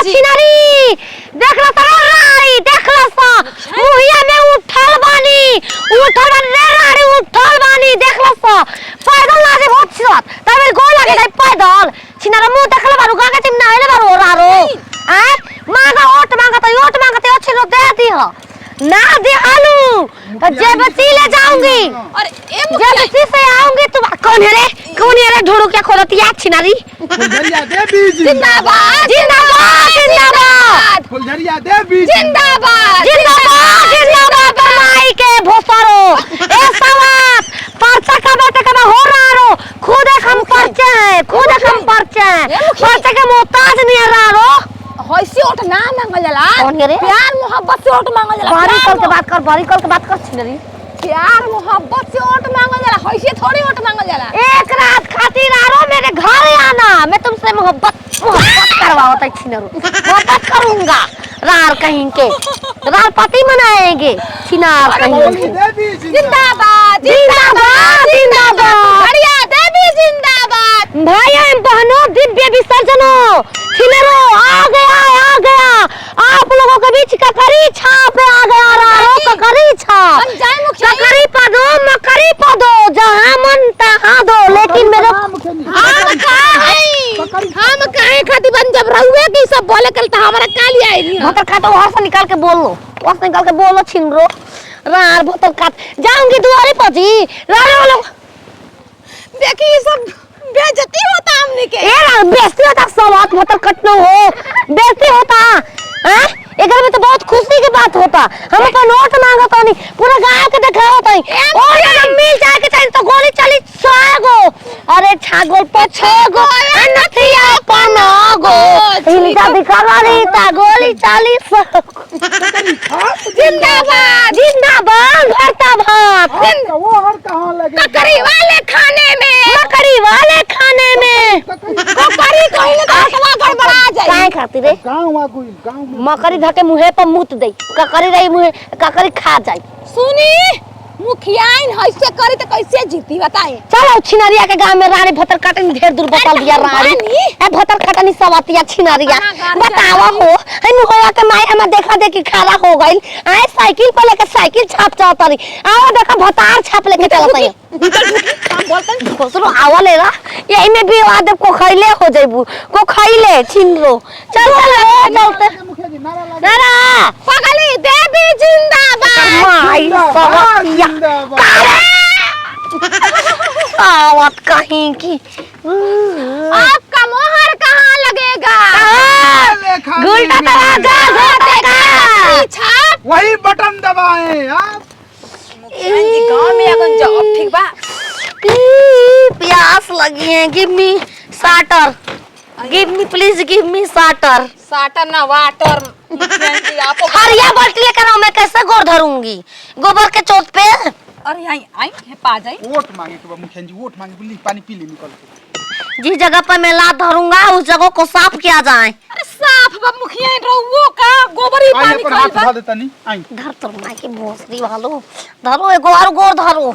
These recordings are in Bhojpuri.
छिनारी देखला तारा राड़ी देखला सा मुहिया में उठल बानी रे राड़ी उठल बानी देखला सा पैदल ना जे बहुत छत तबे गोल लगे जाय पैदल छिनारा मुंह देखला बारू गागा चिमना आइले बारू रारो हैं मांगा ओट मांगते अच्छे रो दे दी हो ना दे आलू जब बच्ची ले जाऊंगी अरे जब बच्ची से आऊंगी तुम कौन है रे ढोड़ू क्या खोलती है छिनारी फुलझरिया देवी जिंदाबाद जिंदाबाद जिंदाबाद फुलझरिया देवी जिंदाबाद जिंदाबाद बमाई के भोसरो ए सवात पर्चा का बात का हो रहा रो खुद हम पर्चे हैं पर्चे के मोहताज नहीं रहा रो होइसी ओट ना मांगल जाला कौन है रे प्यार मोहब्बत से ओट मांगल जाला बारी कल के बात कर छिनरी प्यार मोहब्बत से ओट मांगल जाला होइसी थोड़ी ओट मांगल जाला एक रात खातिर आरो मेरे घर आना मैं तुमसे मोहब्बत करवाता मोहब्बत करूंगा रार कहीं के रार पति मनाएंगे छिनार कहीं जिंदाबाद जिंदाबाद जिंदाबाद हरिया देवी जिंदाबाद भाई बहनों दिव्य विसर्जनो छिनरो आ गया आप लोगों के बीच ककरी छाप आ गया रारो ककरी छाप हम जाए मुखिया ककरी पदो मकरी पदो जहां मन तहां दो लेकिन मेरे हम काहे खाती बन जब रहुए की सब बोले कल त हमरा काली आई भोतर काट वहां से निकाल के बोलो छिनरो रार भोतर काट जाऊंगी दुआरे पर जी रार लोग देखी सब बेइज्जती होता हमने के ए बेइज्जती होता सब भोतर कट न हो बेइज्जती होता हैं एकर में तो बहुत खुशी की बात होता हम तो नोट मांगता नहीं पूरा गांव के देखा होता है और अगर मिल जाए के चाहिए तो गोली चली 6 गो अरे छागल पे 6 गो नथिया पनागो इनका दिखा रही था गोली 40 जिंदाबाद जिंदाबाद भरता भात वो हर कहां लगे ककरी वाले खाने में ककरी कहीं ना कहीं गड़बड़ा जाए काहे खातिर रे गांव में मकरी धके मुहे पर मुत दे ककरी रही मुहे ककरी खा जाए सुनी मुखियाइन ऐसे करी तो कैसे जीती बताई चलो छिनारिया के गांव में रानी भतर कटनी ढेर दूर बतल दिया रानी ए भतर कटनी सवातिया छिनारिया बतावा हो हनु होया के माय हम देखा देखी खड़ा हो गइल आए साइकिल पर लेके साइकिल छाप चाहतरी आओ देखा भतार छाप लेके चलत है हम बोलते घोसरो आवा लेला यही में भी आदम को खइले हो जाइबू को खइले छिनरो चल चलते मुखिया जी नारा लगा नारा पगली देवी जिंदाबाद माई सवातिया आवत कहीं की आपका मोहर कहाँ लगेगा गुलटा दरवाजा धोतेगा छाप वही बटन दबाएं आप जी गांव में अगन जाओ ठीक बा प्यास लगी है give me shutter give me please give me shutter shutter ना वाटर जी आप हरिया बाल्टी लेकर आओ मैं कैसे गोर धरूंगी गोबर के चोट पे अरे आई आई हे पा जाई वोट मांगे तो मुखिया जी वोट मांगे बुल्ली पानी पी ले निकल के जिस जगह पर मैं लात धरूंगा उस जगह को साफ किया जाए अरे साफ बा मुखिया रहुओ का गोबर ही आई पानी अपन खाई हाथ बा धो देता नहीं आई धर तो माई के भोसड़ी वालो धरो एगो और गोर धरो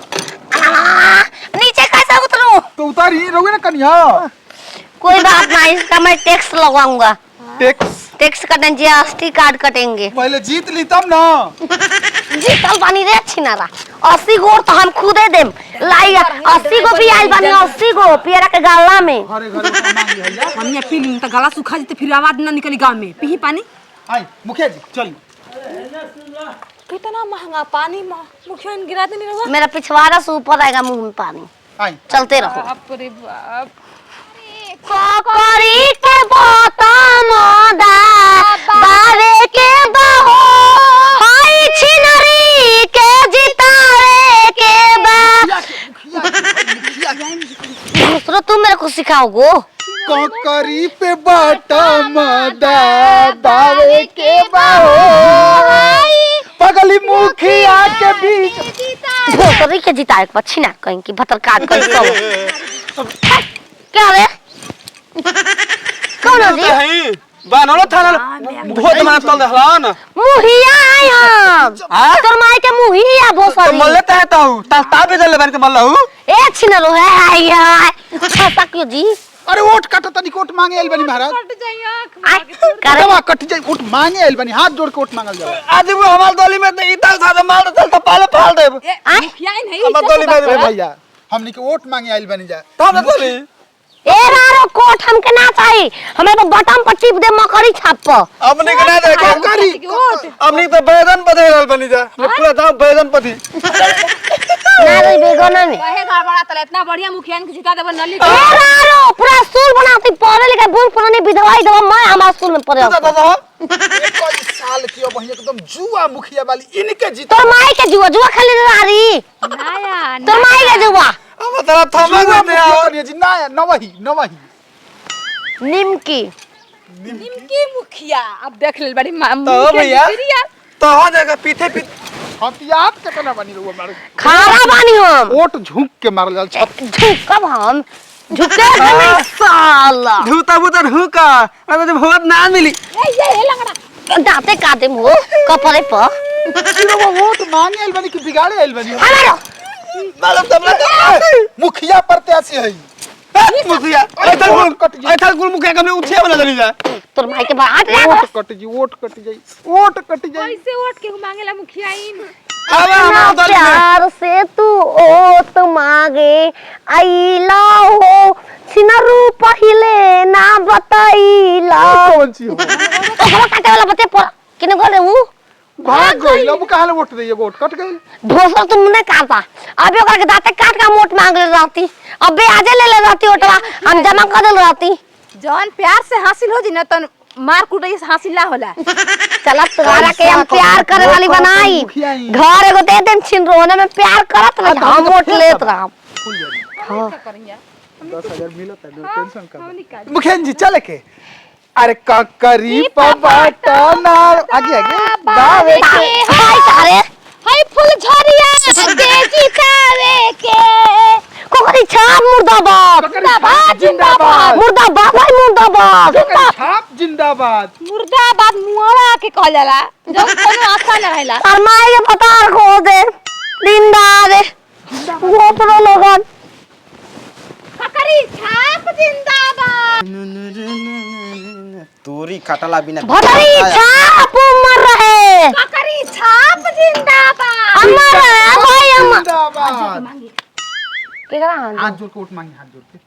नीचे कैसे उतरूं तो उतारी रहोगे ना कन्या कोई बात नहीं इसका मैं टैक्स लगवाऊंगा टैक्स कटेंगे जीएसटी कार्ड कटेंगे पहले जीत ली तब ना जीतल बानी रे छिनारा 80 गो तो हम खुदे देम लाई 80 गो भी आइल बानी 80 गो पियरा के गाला में घरे घरे तो मांग लिया हमने पी ली तो गला सूखा जते फिर आवाज ना निकली गांव में पी पानी आई मुखिया जी चल कितना महंगा पानी मुखिया गिरा देनी रहुआ मेरा पिछवाड़ा से ऊपर आएगा मुंह में पानी आई चलते रहो बाप रे बाप कोकरी के बोता मोदा बारे के बहो हाय छिनरी के जितारे के बा दूसरा तुम मेरे को सिखाओगे कोकरी पे बाटा मदा बावे के बाहो पगली मुखिया के बीच भोसरी के जिताए के पछी ना कहीं की भतर काट कर सब क्या रे कौन है है बानलो थाना बहुत मार तल दहला ना मुहिया आया तोर माई के मुहिया तो भोसरी मल्ले तह ताऊ ता पे जले बन के मल्लहू ए छिनरो है आया अच्छा क्यों जी अरे वोट काटा तनी वोट मांगे आइल बनी महाराज कट जाई आंख आय, करे कटवा कट जाई वोट मांगे आइल बनी हाथ जोड़ के वोट मांगल जाओ आज वो हमार दली में ई ताल सादा मार दल तो पहले फाड़ दे आय, मुखिया नहीं हमार दली में अरे भैया हमनी के वोट मांगे आइल बनी जा तो हम दली ए रारो कोट हमके ना चाहिए हमें तो बटन पर टिप दे मकड़ी छाप पर हमने के ना देखो करी हमनी तो बैगन पधे रहल बनी जा पूरा दाव बैगन पधी ना रे बेगोना में कहे गड़बड़ा तले इतना बढ़िया मुखिया के जिता देबो नली ए रारो पूरा स्कूल बनाती पढ़े लिखे बूढ़ पुरानी विधवाई दवा मैं हमारे स्कूल में पढ़े दादा कोई साल की अब एकदम जुआ मुखिया वाली इनके जीत तोर माई के जुआ जुआ खेले रारी नाया तोर माई के जुआ हम तेरा थमा जुआ दे आओ मुखिया जी ना नवही निमकी निमकी मुखिया अब देख ले बड़ी तो भैया तो हो जाएगा पीछे पीछे हथियार कतना बनी रहुआ मारे खारा बानी हम वोट झुक के मारल जाल छप झुकब हम झुके नहीं साला धूता बुता ढूका अब तो बहुत ना मिली ये लंगड़ा दांते काटे मुंह कपड़े पर वो वोट मांगे आइल बनी कि बिगाड़े आइल बनी हमारो मालूम तब मुखिया प्रत्याशी है मुखिया ऐथल गुल मुखिया कने उठिया बना दली जा तोर माई के बात वोट कट जाई कैसे वोट के मांगेला मुखिया इन अब हमार दली में प्यार से तू ओत मांगे आईला हो सिनरू पहिले ना बताईला कौन सी हो ओकरा काटे वाला बते पर किने गोले हूं भाग गई अब कहां वोट दे वोट कट गई ढोसा तुमने काटा अबे ओकरा के दांते काट का मोट मांग ले रहती अबे आजे ले ले रहती ओटवा हम जमा कर देल रहती जौन प्यार से हासिल हो जी ना तो मार कुटई से हासिल ना होला चला तुम्हारा के हम प्यार करे वाली बनाई घर एगो दे देम छिन रोने में प्यार करत रही हम वोट लेत रहा हां 10,000 मिलता है टेंशन कर मुखिया जी चले के अरे ककरी पबाटना आगे बावे के हाय तारे हाय फूल झरिया दे जितावे के कोकरी छाप मुर्दाबाद मुर्दाबाद भाई मुर्दाबाद छाप जिंदाबाद मुर्दाबाद मुआवा के कहल जाला जब कोनो आशा न रहेला शर्माई के पतार खो दे जिंदा दे वो तो लोगन ककरी छाप जिंदाबाद तोरी कटला बिना भटरी छाप मर रहे ककरी छाप जिंदाबाद अमर है भाई अमर जिंदाबाद केकरा हाथ जोड़ के वोट मांगे हाथ जोड़ के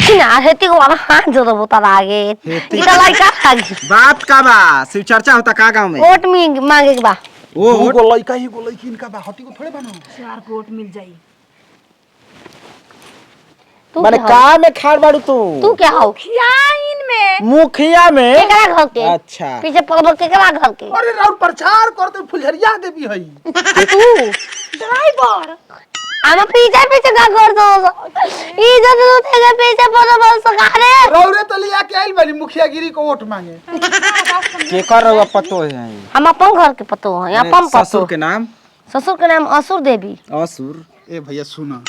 किना हेती को वाला हाथ जोड़ बोता लागे इधर लड़का लागे बात का बा शिव चर्चा होता का गांव में वोट मांगे के बा वो गोलई का ही गोलई की इनका हटी को थोड़े बनो 4 वोट मिल जाई तू माने क्या का में खाड़ बाड़ू तू क्या हो मुखिया इन में मुखिया में केकरा घर के अच्छा पीछे पड़बो केकरा घर के अरे राउर प्रचार करते फुलझरिया देवी हई तू ड्राइवर हम पीछे पीछे का कर दो इज्जत तो तेरे पीछे पड़ो बस सकारे रौरे तो लिया के आइल बनी मुखिया गिरी को वोट मांगे के कर रहुआ पतो है हम अपन घर के पतो हैं अपन पतो ससुर के नाम ससुर के नाम असुर देवी असुर ए भैया सुना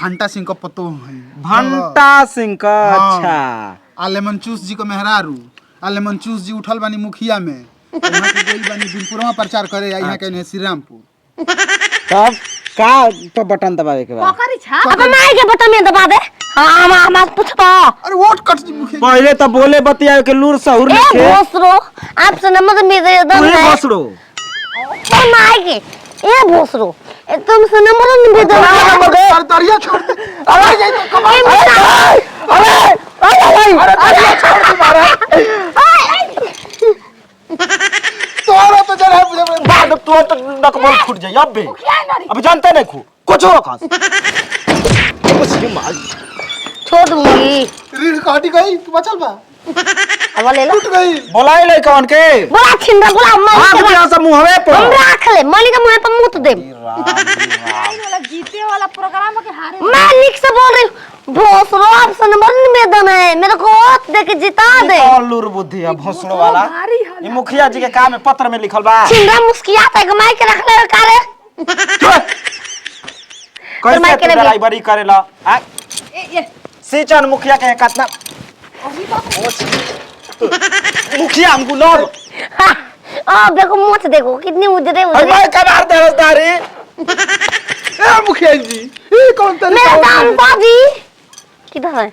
भांटा सिंह का पतो है भंटा सिंह का अच्छा आलेमन चूस जी को मेहरारू आलेमन चूस जी उठल बानी मुखिया में वहां के गइल बानी बिनपुरवा प्रचार करे यहाँ के श्री रामपुर तब का तो बटन दबावे के बाद ककरी छाप अब माई के बटन में दबा दे हम पूछबा अरे वोट कट जी मुखिया पहले तो बोले बतिया के लूर सहूर ए लिखे भोसरो आप से नंबर मेरे दम तू है बसड़ो तो माई के ए भोसरो तुम से नंबर में दे अरे दरिया छोड़ दे अरे ये तो कमाल अरे दरिया छोड़ दे मारा तोरा तो जरा मुझे बाद तू तो नकबल फूट जाई अब जानते नहीं खू कुछ हो खास बस ये मार छोड़ दूंगी रीढ़ काटी गई तू बचल बा अब ले लो टूट गई बोलाई ले कौन के बोला छिंदा बोला हां मई बिना सब मुंहवे हम पर रख ले मई के मुंह पे मुत दे वाला जीते वाला प्रोग्राम के हारे मैं लिख से बोल रही हूँ भोसरो आप से नंबर में दम है मेरे को वोट दे के जिता दे और लूर बुद्धि है भोसड़ो वाला ये मुखिया जी के काम में पत्र में लिखल बा छिंदा मुस्कियात है कमाई के रख ले कारे कैसे तू ड्राइवरी करेला आ ये सीचन मुखिया के कितना मुखिया हमको लोग देखो मुझ देखो कितनी उजरे अरे उजरे मैं कबार देवदारी ए मुखिया जी ये कौन तरीका मेरा दाम बाजी किधर है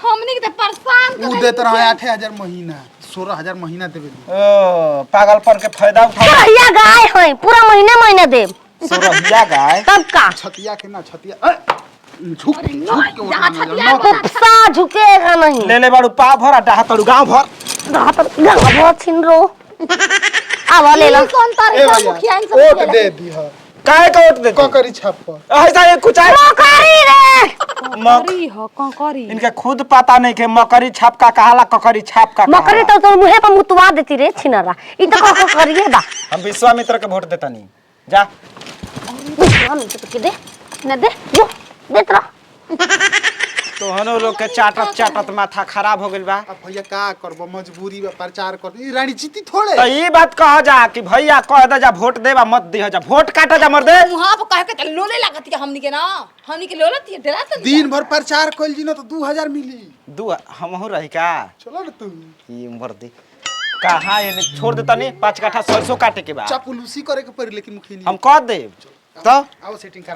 हमनी के परेशान उ देत रहे 8000 महीना 16000 महीना देबे ओ पागलपन के फायदा उठा सोरहिया गाय है पूरा महीने देब सोरहिया गाय तब का छतिया के ना छतिया झुक के छतिया कुत्ता झुकेगा नहीं ले ले बाड़ू पा भर डाहा तड़ू गांव भर रहा तो बहुत छिनरो आवा ले लो कौन तारीख का मुखिया इन सब वोट दे दी ह काहे का वोट दे ककरी छाप पर ऐसा ये कुछ है मकरी रे करी हो करी इनके खुद पता नहीं के मकरी छाप का कहाला ककरी छाप का मकरी तो मुहे पर मुतवा देती रे छिनरा ई तो को करिए बा हम विश्वामित्र के वोट देता नहीं जा हम तो के दे न दे जो देत रह तोहनो लोग के चाटत चाटत माथा खराब हो गइल बा अब भैया का करबो मजबूरी बा प्रचार कर ई रानी जीती थोड़े तो ई बात कह जा कि भैया कह दे जा वोट देबा मत दिह जा वोट काटा जा मर दे वहां पर कह के लोले लागत है हमनी के ना हमनी के लोलत है डरा त दिन भर प्रचार कइल जी न तो 2000 मिली दू हमहु रही का चलो न तू ई मर दे कहां ये छोड़ देता नहीं 5 काठा सरसों काटे के बा चापुलूसी करे के पड़ी लेकिन मुखिया हम कह दे तो आओ सेटिंग करा